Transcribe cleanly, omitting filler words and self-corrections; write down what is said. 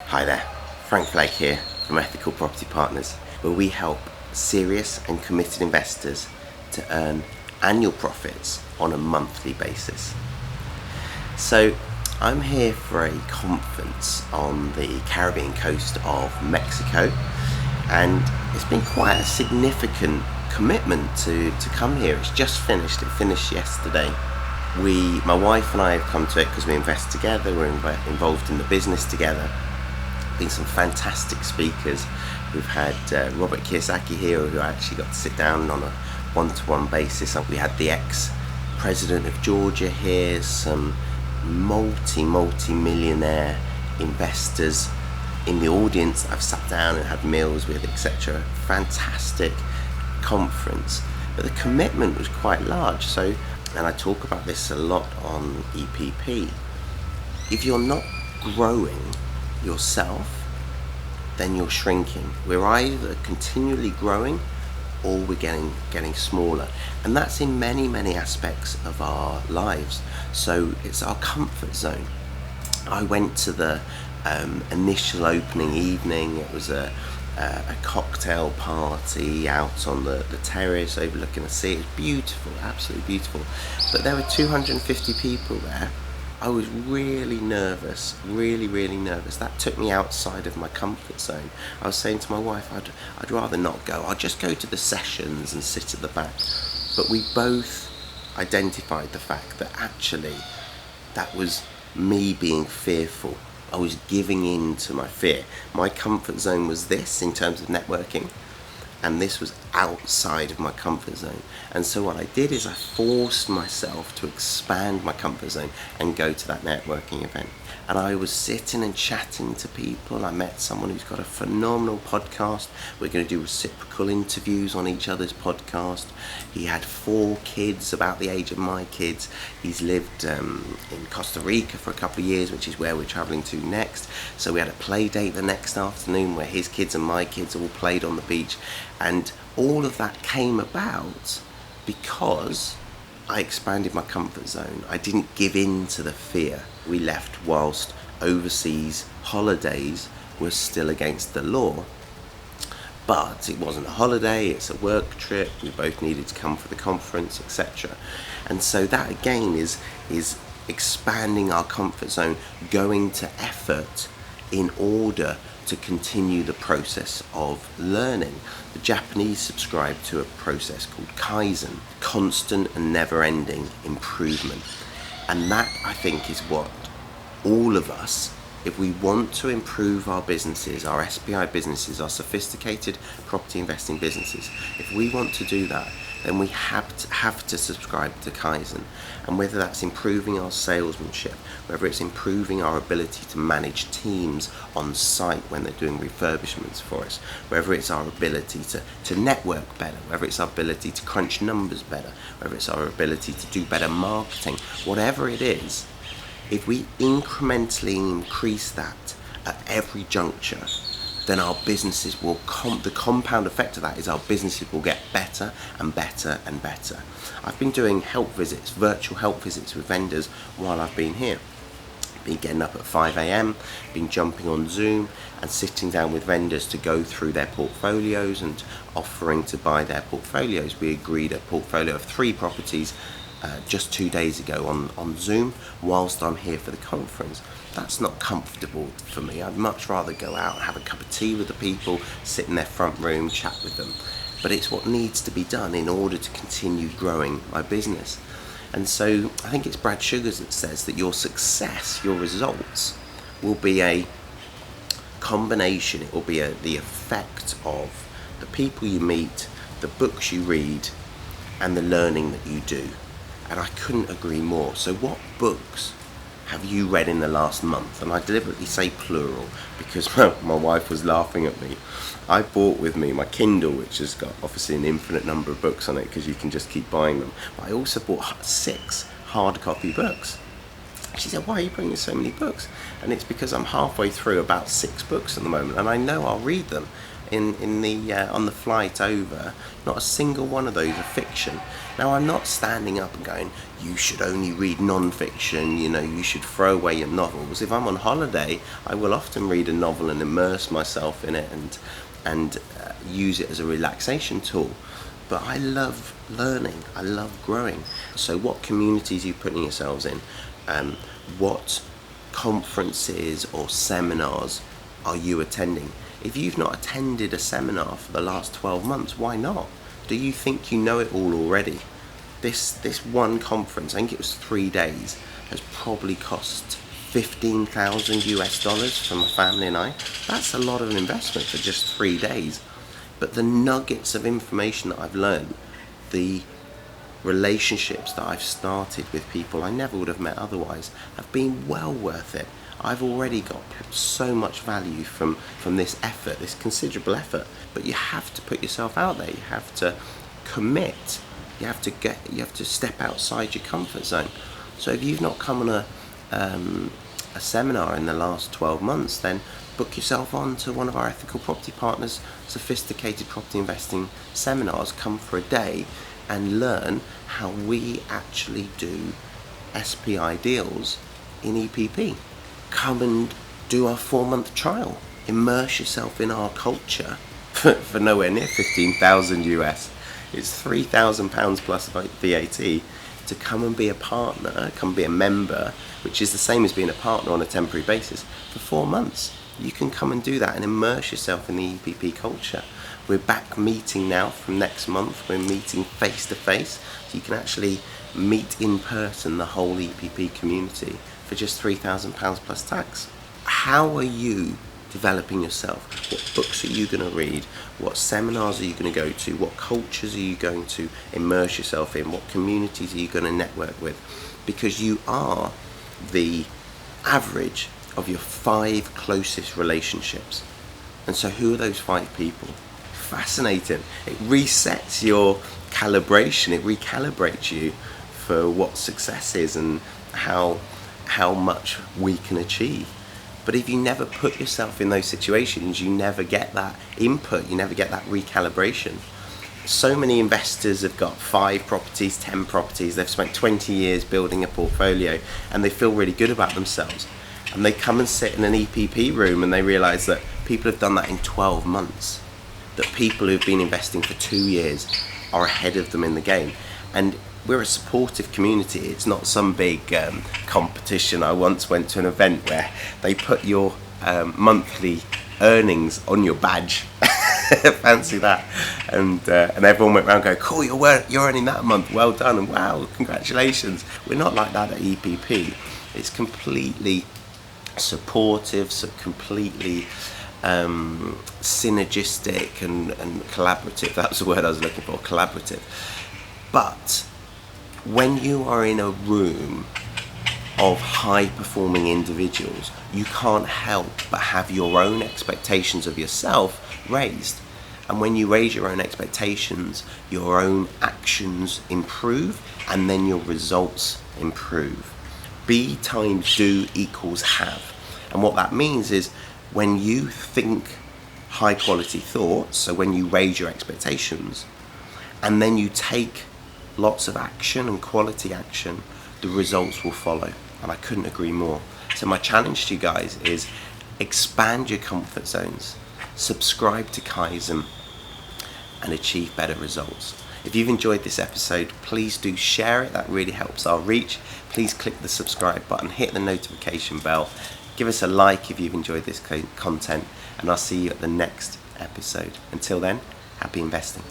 Hi there, Flegg here from Ethical Property Partners, where we help serious and committed investors to earn annual profits on a monthly basis. So I'm here for a conference on the Caribbean coast of Mexico, and it's been quite a significant commitment to come here. It's just finished. It finished yesterday. My wife and I have come to it because we invest together, we're involved in the business together. Been some fantastic speakers. We've had Robert Kiyosaki here, who I actually got to sit down on a one-to-one basis. We had the ex-president of Georgia here, some multi-millionaire investors in the audience I've sat down and had meals with, etc. Fantastic conference, but the commitment was quite large. And I talk about this a lot on EPP. If you're not growing yourself, then you're shrinking. We're either continually growing or we're getting smaller, and that's in many aspects of our lives. So it's our comfort zone. I went to the initial opening evening. It was a cocktail party out on the terrace overlooking the sea. It was beautiful, absolutely beautiful, but there were 250 people there. I was really nervous, really nervous. That took me outside of my comfort zone. I was saying to my wife, I'd rather not go. I'll just go to the sessions and sit at the back. But we both identified the fact that actually that was me being fearful. I was giving in to my fear. My comfort zone was this in terms of networking, and this was outside of my comfort zone. And so what I did is I forced myself to expand my comfort zone and go to that networking event. And I was sitting and chatting to people. I met someone who's got a phenomenal podcast. We're going to do reciprocal interviews on each other's podcast. He had 4 kids about the age of my kids. He's lived in Costa Rica for a couple of years, which is where we're traveling to next. So we had a play date the next afternoon where his kids and my kids all played on the beach. And all of that came about because I expanded my comfort zone. I didn't give in to the fear. We left whilst overseas holidays were still against the law. But it wasn't a holiday, it's a work trip. We both needed to come for the conference, etc. And so that again is expanding our comfort zone, going to effort in order to continue the process of learning. The Japanese subscribe to a process called Kaizen, constant and never-ending improvement. And that, I think, is what all of us, if we want to improve our businesses, our SPI businesses, our sophisticated property investing businesses, if we want to do that, then we have to subscribe to Kaizen. And whether that's improving our salesmanship, whether it's improving our ability to manage teams on site when they're doing refurbishments for us, whether it's our ability to network better, whether it's our ability to crunch numbers better, whether it's our ability to do better marketing, whatever it is, if we incrementally increase that at every juncture, then our businesses will, the compound effect of that is our businesses will get better and better and better. I've been doing help visits, virtual help visits with vendors while I've been here. Been getting up at 5 a.m, been jumping on Zoom and sitting down with vendors to go through their portfolios and offering to buy their portfolios. We agreed a portfolio of 3 properties just 2 days ago on Zoom whilst I'm here for the conference. That's not comfortable for me. I'd much rather go out and have a cup of tea with the people, sit in their front room, chat with them. But it's what needs to be done in order to continue growing my business. And so I think it's Brad Sugars that says that your success, your results, will be a combination, it will be the effect of the people you meet, the books you read, and the learning that you do. And I couldn't agree more. So what books have you read in the last month? And I deliberately say plural because my wife was laughing at me. I bought with me my Kindle, which has got obviously an infinite number of books on it because you can just keep buying them. But I also bought 6 hard copy books. She said, why are you bringing so many books? And it's because I'm halfway through about 6 books at the moment, and I know I'll read them. in the on the flight over, not a single one of those are fiction. Now, I'm not standing up and going, you should only read non-fiction, you should throw away your novels. If I'm on holiday, I will often read a novel and immerse myself in it and use it as a relaxation tool. But I love learning, I love growing. So what communities are you putting yourselves in? What conferences or seminars are you attending? If you've not attended a seminar for the last 12 months, why not? Do you think you know it all already? This one conference, I think it was 3 days, has probably cost 15,000 US dollars for my family and I. That's a lot of an investment for just 3 days. But the nuggets of information that I've learned, the relationships that I've started with people I never would have met otherwise, have been well worth it. I've already got so much value from this effort, this considerable effort. But you have to put yourself out there. You have to commit. You have to step outside your comfort zone. So if you've not come on a seminar in the last 12 months, then book yourself on to one of our Ethical Property Partners sophisticated property investing seminars. Come for a day and learn how we actually do SPI deals in EPP. Come and do our 4-month trial. Immerse yourself in our culture for nowhere near 15,000 US. It's £3,000 plus VAT to come and be a partner, come be a member, which is the same as being a partner on a temporary basis, for 4 months. You can come and do that and immerse yourself in the EPP culture. We're back meeting now from next month. We're meeting face to face, so you can actually meet in person the whole EPP community for just £3,000 plus tax. How are you developing yourself? What books are you going to read? What seminars are you going to go to? What cultures are you going to immerse yourself in? What communities are you going to network with? Because you are the average of your 5 closest relationships. And so who are those 5 people? Fascinating. It resets your calibration. It recalibrates you for what success is and how much we can achieve. But if you never put yourself in those situations, you never get that input, you never get that recalibration. So many investors have got 5 properties, 10 properties, they've spent 20 years building a portfolio and they feel really good about themselves. And they come and sit in an EPP room and they realise that people have done that in 12 months. That people who've been investing for 2 years are ahead of them in the game. And we're a supportive community. It's not some big competition. I once went to an event where they put your monthly earnings on your badge. Fancy that. And everyone went around going, cool, you're earning that month, well done, and wow, congratulations. We're not like that at EPP. It's completely supportive, so completely synergistic and collaborative. That was the word I was looking for, collaborative. But when you are in a room of high-performing individuals, you can't help but have your own expectations of yourself raised. And when you raise your own expectations, your own actions improve, and then your results improve. Be times do equals have. And what that means is when you think high-quality thoughts, so when you raise your expectations, and then you take lots of action and quality action, the results will follow. And I couldn't agree more. So my challenge to you guys is expand your comfort zones, subscribe to Kaizen, and achieve better results. If you've enjoyed this episode, please do share it. That really helps our reach. Please click the subscribe button, hit the notification bell, give us a like if you've enjoyed this content, and I'll see you at the next episode. Until then, happy investing.